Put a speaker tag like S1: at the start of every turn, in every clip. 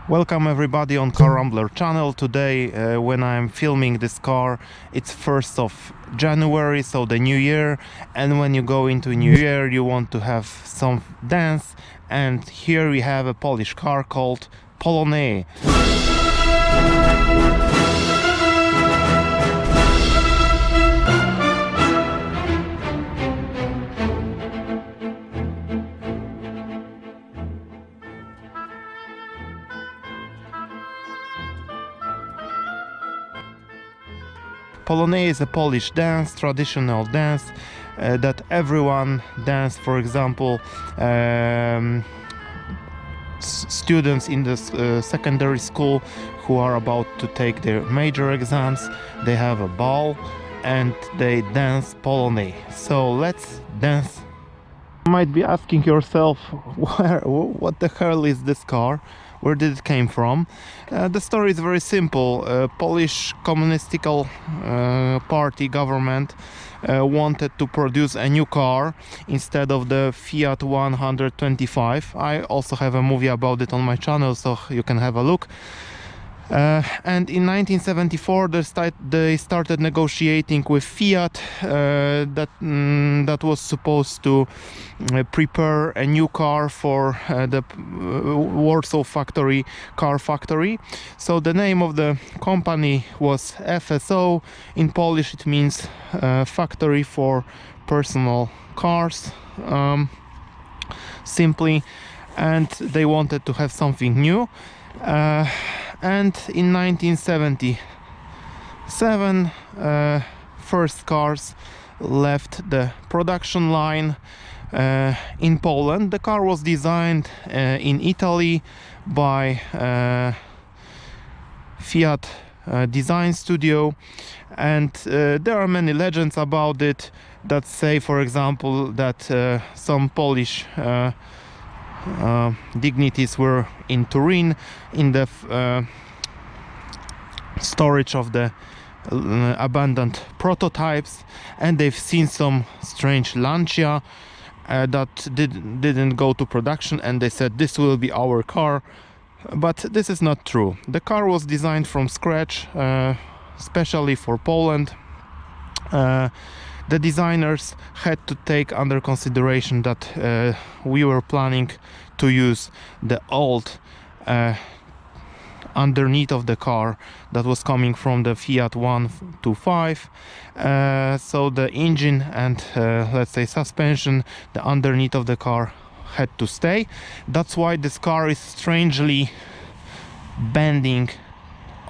S1: Welcome everybody on Car Rambler channel. Today when I'm filming this car, it's 1st of January, so the new year, and when you go into new year you want to have some dance, and here we have a Polish car called Polonez. Polonez is a Polish dance, traditional dance that everyone dance. For example, students in the secondary school who are about to take their major exams, they have a ball and they dance Polonez. So let's dance. You might be asking yourself, what the hell is this car? Where did it came from? The story is very simple. Polish communistical party government wanted to produce a new car instead of the Fiat 125. I also have a movie about it on my channel, so you can have a look. And in 1974 they started negotiating with Fiat that was supposed to prepare a new car for the Warsaw car factory. So the name of the company was FSO. In Polish it means factory for personal cars, simply, and they wanted to have something new. And in 1977 first cars left the production line in Poland. The car was designed in Italy by Fiat design studio, and there are many legends about it that say, for example, that some Polish dignitaries were in Turin in the storage of the abandoned prototypes, and they've seen some strange Lancia that didn't go to production, and they said this will be our car. But this is not true. The car was designed from scratch, especially for Poland. The designers had to take under consideration that we were planning to use the old underneath of the car that was coming from the Fiat 125. So the engine and let's say suspension, the underneath of the car had to stay. That's why this car is strangely bending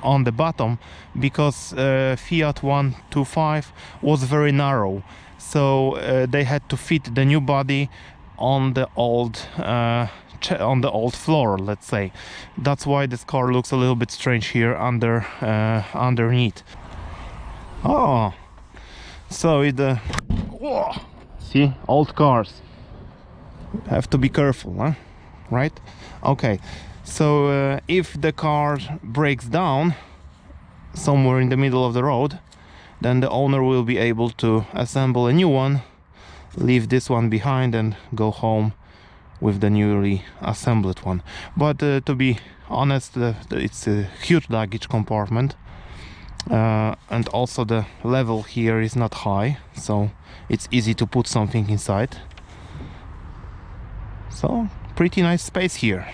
S1: on the bottom, because Fiat 125 was very narrow, so they had to fit the new body on the old floor, let's say. That's why this car looks a little bit strange here underneath. Oh, so see, old cars have to be careful, huh? Right? Okay. So if the car breaks down somewhere in the middle of the road, then the owner will be able to assemble a new one, leave this one behind and go home with the newly assembled one. But to be honest, it's a huge luggage compartment, and also the level here is not high, so it's easy to put something inside. So pretty nice space here.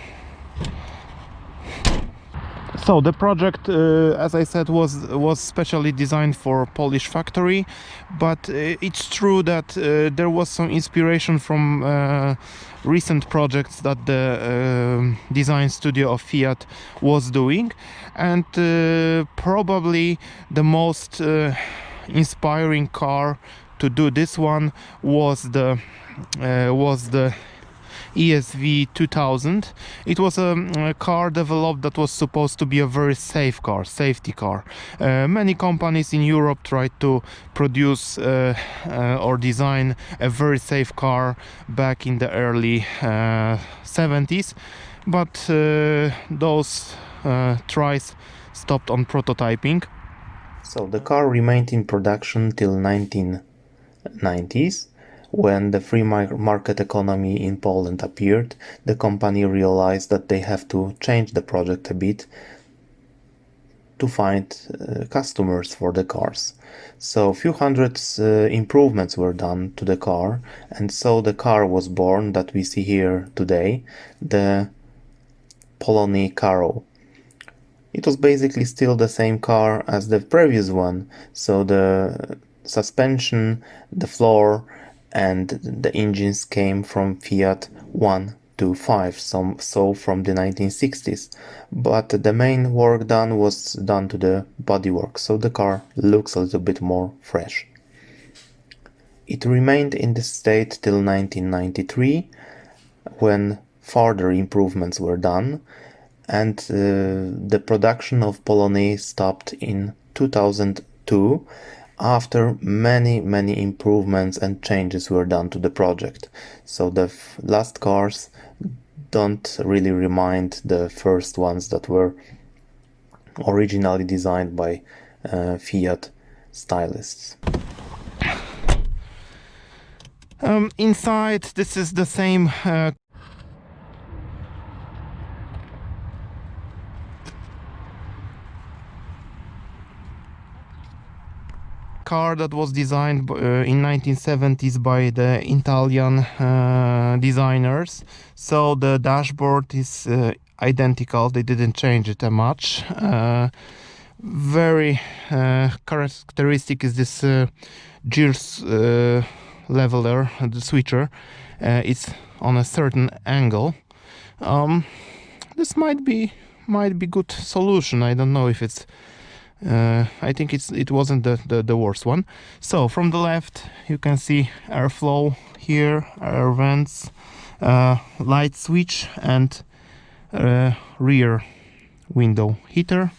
S1: So the project, as I said, was specially designed for Polish factory, but it's true that there was some inspiration from recent projects that the design studio of Fiat was doing, and probably the most inspiring car to do this one was the ESV 2000. It was a car developed that was supposed to be a very safety car. Many companies in Europe tried to produce or design a very safe car back in the early 70s, but those tries stopped on prototyping. So the car remained in production till 1990s. When the free market economy in Poland appeared, the company realized that they have to change the project a bit to find customers for the cars. So a few hundred improvements were done to the car, and so the car was born that we see here today, the Polonez Caro. It was basically still the same car as the previous one, so the suspension, the floor, and the engines came from Fiat 125, so from the 1960s. But the main work done was done to the bodywork, so the car looks a little bit more fresh. It remained in this state till 1993, when further improvements were done, and the production of Polonez stopped in 2002 after many improvements and changes were done to the project. So the last cars don't really remind the first ones that were originally designed by Fiat stylists. Inside, this is the same car that was designed in 1970s by the Italian designers. So the dashboard is identical, they didn't change it much. Very characteristic is this gears leveler, the switcher. It's on a certain angle. This might be good solution. I don't know if it's I think it wasn't the worst one. So from the left you can see airflow here, air vents, light switch, and rear window heater.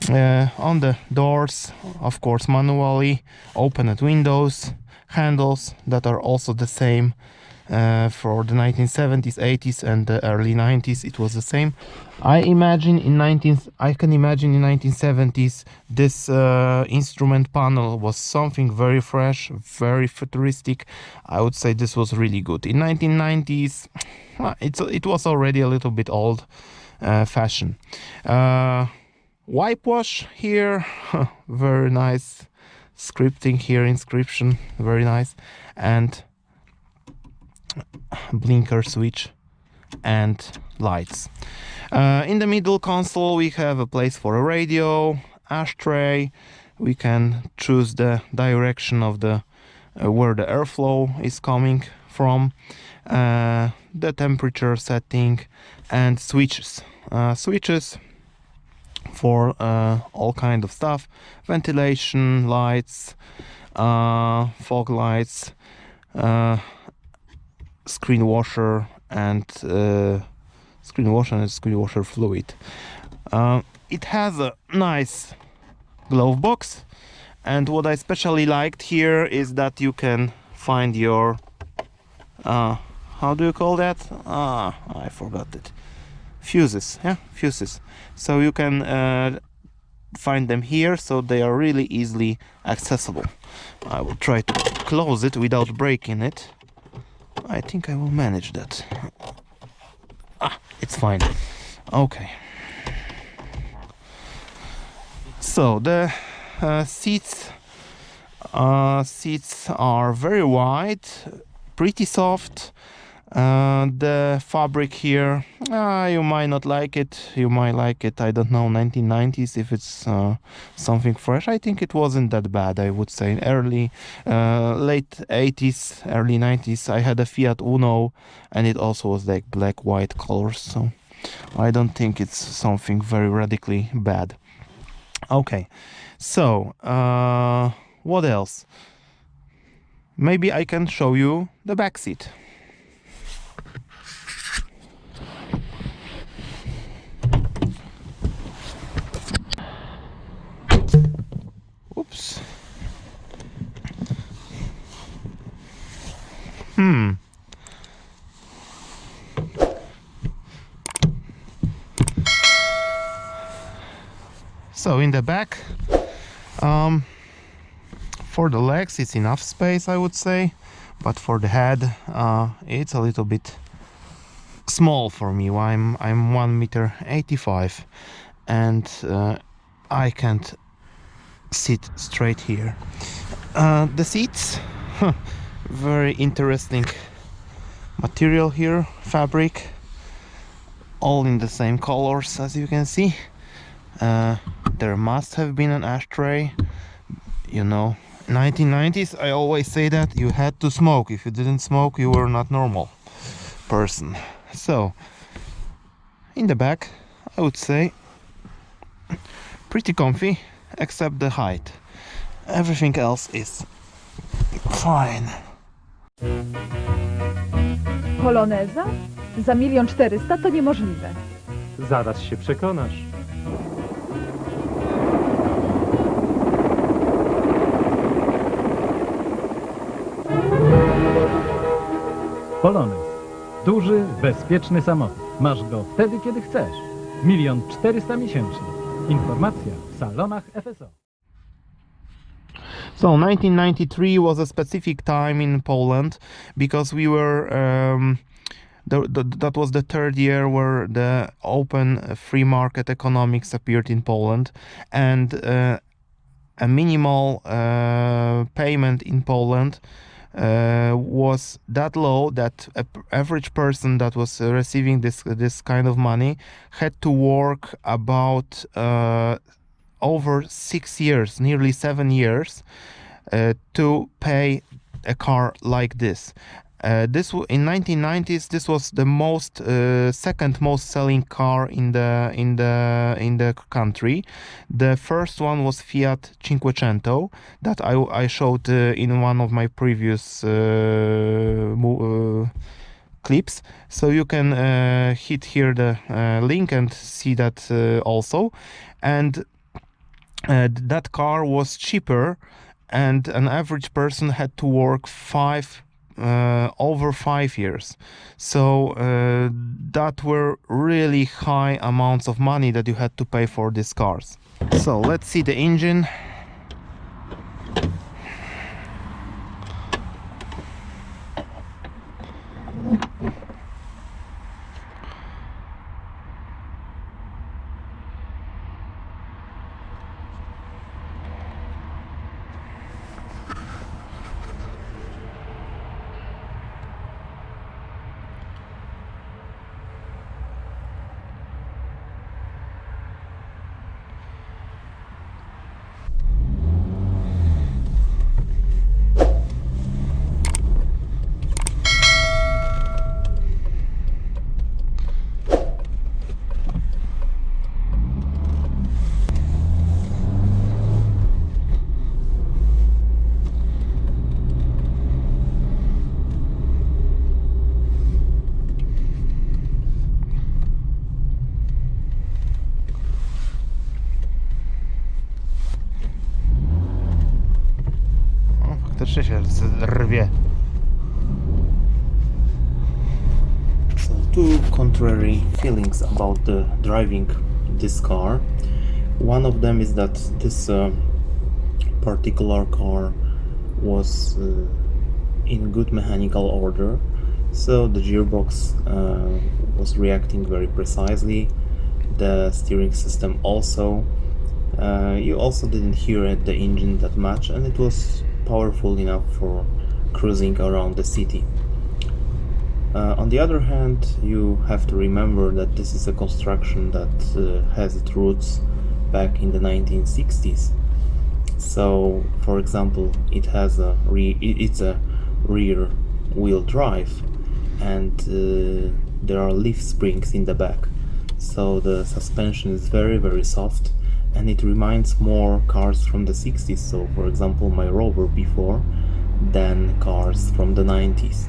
S1: On the doors, of course, manually opened windows, handles that are also the same for the 1970s, 80s, and the early 90s. It was the same. I can imagine in 1970s this instrument panel was something very fresh, very futuristic. I would say this was really good. In 1990s, it was already a little bit old fashion. Wipe wash here, very nice scripting here, inscription, very nice, and blinker switch and lights. In the middle console we have a place for a radio, ashtray. We can choose the direction of the where the airflow is coming from, the temperature setting, and switches. Switches for all kind of stuff: ventilation, lights, fog lights, screen washer, and screen washer fluid. It has a nice glove box, and what I especially liked here is that you can find your how do you call that? I forgot it. Fuses, yeah, fuses. So you can find them here, so they are really easily accessible. I will try to close it without breaking it. I think I will manage that. It's fine. Okay. So the seats are very wide, pretty soft. The fabric here, you might not like it, you might like it, I don't know, 1990s, if it's something fresh. I think it wasn't that bad, I would say. Late 80s, early 90s, I had a Fiat Uno, and it also was like black-white colors, so I don't think it's something very radically bad. Okay, so what else? Maybe I can show you the back seat. Oops. So in the back, for the legs, it's enough space, I would say. but for the head it's a little bit small for me. I'm 1 meter 85 and I can't sit straight here. The seats, very interesting material here, fabric, all in the same colors as you can see. There must have been an ashtray, you know, 1990s. I always say that you had to smoke. If you didn't smoke, you were not normal person. So in the back, I would say pretty comfy, except the height. Everything else is fine.
S2: Poloneza? Za 1 400 000 to niemożliwe.
S3: Zaraz się przekonasz. Polonez. Duży, bezpieczny samochód. Masz go wtedy, kiedy chcesz. 1 400 000 miesięcznie. Informacja w salonach FSO.
S1: So 1993 was a specific time in Poland because we were that was the third year where the open free market economics appeared in Poland, and a minimal payment in Poland was that low that an average person that was receiving this kind of money had to work about over 6 years, nearly 7 years, to pay a car like this. In 1990s, this was the second most selling car in the country. The first one was Fiat Cinquecento that I showed in one of my previous clips. So you can hit here the link and see that also. And that car was cheaper, and an average person had to work over 5 years. So that were really high amounts of money that you had to pay for these cars. So let's see the engine. Faktycznie się rwie. So two contrary feelings about driving this car. One of them is that this particular car was in good mechanical order, so the gearbox was reacting very precisely, the steering system also. You also didn't hear the engine that much, and it was powerful enough for cruising around the city. On the other hand, you have to remember that this is a construction that has its roots back in the 1960s. So, for example, it's a rear wheel drive, and there are leaf springs in the back. So the suspension is very, very soft, and it reminds more cars from the 60s, so for example my Rover before, than cars from the 90s.